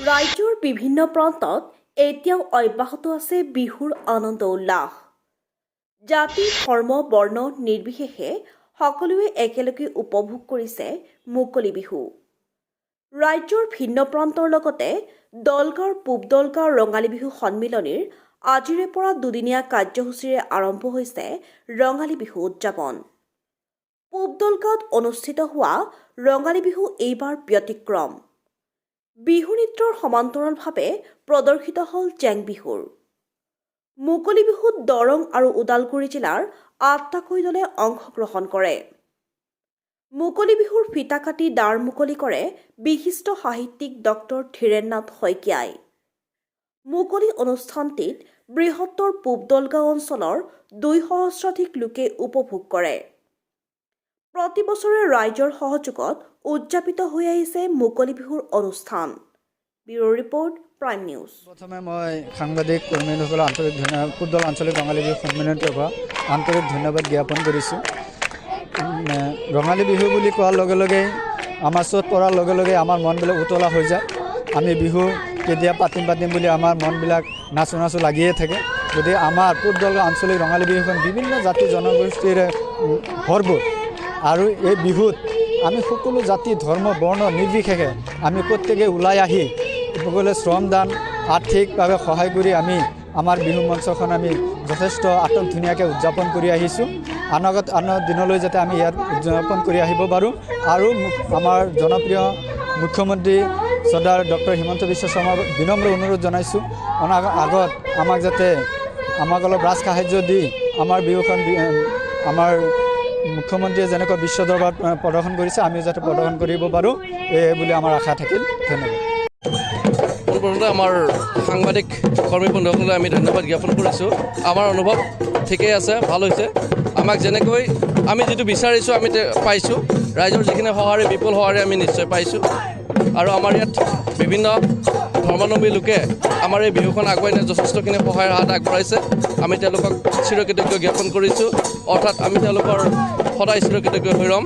ৰাজ্যৰ বিভিন্ন প্ৰান্তত এতিয়াও অব্যাহত আছে বিহুৰ আনন্দ উল্লাস। জাতি ধৰ্ম বৰ্ণ নিৰ্বিশেষে সকলোৱে একেলগে উপভোগ কৰিছে মুকলি বিহু। ৰাজ্যৰ ভিন্ন প্ৰান্তৰ লগতে দলগাঁৱৰ পূব দলগাঁও ৰঙালী বিহু সন্মিলনীৰ আজিৰে পৰা দুদিনীয়া কাৰ্যসূচীৰে আৰম্ভ হৈছে ৰঙালী বিহু উদযাপন। পূব দলগাঁৱত অনুষ্ঠিত হোৱা ৰঙালী বিহু এইবাৰ ব্যতিক্ৰম। বিহু নৃত্যৰ সমান্তৰালভাৱে প্ৰদৰ্শিত হ'ল জেং বিহুৰ। মুকলি বিহুত দৰং আৰু ওদালগুৰি জিলাৰ ৮টাকৈ দলে অংশগ্ৰহণ কৰে। মুকলি বিহুৰ ফিতা কাটি দ্বাৰ মুকলি কৰে বিশিষ্ট সাহিত্যিক ডক্টৰ ধীৰেন্দ্ৰনাথ শইকীয়াই। মুকলি অনুষ্ঠানটিত বৃহত্তৰ পূব দলগাঁও অঞ্চলৰ ২০০ লোকে উপভোগ কৰে। প্ৰতি বছৰে ৰাইজৰ সহযোগত উদযাপিত হৈ আহিছে মুকলি বিহুৰ অনুষ্ঠান। Bureau report, prime news. প্ৰথমে মই সাংবাদিক কৰ্মীসকলৰ আন্তৰিক ধন্যবাদ, পূব দল আঞ্চলিক ৰঙালী বিহু সন্মিলনৰ পৰা আন্তৰিক ধন্যবাদ জ্ঞাপন কৰিছোঁ। ৰঙালী বিহু বুলি কোৱাৰ লগে লগেই আমাৰ চ'ত পৰাৰ লগে লগে আমাৰ মনবিলাক উতলা হৈ যায়। আমি বিহু কেতিয়া পাতিম বুলি আমাৰ মনবিলাক নাচো নাচো লাগিয়ে থাকে। গতিকে আমাৰ পূব দলগাঁও আঞ্চলিক ৰঙালী বিহুখন বিভিন্ন জাতি জনগোষ্ঠীৰে ভৰপূৰ আৰু এই বিহুত আমি সকলো জাতি ধৰ্ম বৰ্ণ নিৰ্বিশেষে আমি প্ৰত্যেকে ওলাই আহি সকলোৱে শ্ৰমদান আৰ্থিকভাৱে সহায় কৰি আমি আমাৰ বিহু মঞ্চখন আমি যথেষ্ট আটক ধুনীয়াকৈ উদযাপন কৰি আহিছোঁ। আনৰ দিনলৈ যাতে আমি ইয়াত উদযাপন কৰি আহিব পাৰোঁ আৰু আমাৰ জনপ্ৰিয় মুখ্যমন্ত্ৰী চৰ্দাৰ ডক্টৰ হিমন্ত বিশ্ব শৰ্মাৰ বিনম্ৰ অনুৰোধ জনাইছোঁ, আগত আমাক অলপ ৰাজ সাহায্য দি আমাৰ বিহুখন আমাৰ মুখ্যমন্ত্ৰীয়ে যেনেকৈ বিশ্ব দৰবাৰত প্ৰদৰ্শন কৰিছে আমিও যাতে প্ৰদৰ্শন কৰিব পাৰোঁ এই বুলি আমাৰ আশা থাকিল। ধন্যবাদ। প্ৰথমতে আমাৰ সাংবাদিক কৰ্মী বন্ধুসকললৈ আমি ধন্যবাদ জ্ঞাপন কৰিছোঁ। আমাৰ অনুভৱ ঠিকেই আছে, ভাল হৈছে। আমাক যেনেকৈ আমি যিটো বিচাৰিছোঁ আমি পাইছোঁ। ৰাইজৰ যিখিনি সঁহাৰি বিপুল সঁহাৰি আমি নিশ্চয় পাইছোঁ আৰু আমাৰ ইয়াত বিভিন্ন ধৰ্মাৱলম্বী লোকে আমাৰ এই বিহুখন আগুৱাই নিয়াত যথেষ্টখিনি সহায়ৰ হাত আগবঢ়াইছে। আমি তেওঁলোকক চিৰকৃতজ্ঞ জ্ঞাপন কৰিছোঁ, অৰ্থাৎ আমি তেওঁলোকৰ সদায় চিৰকৃতজ্ঞ হৈ ৰ'ম।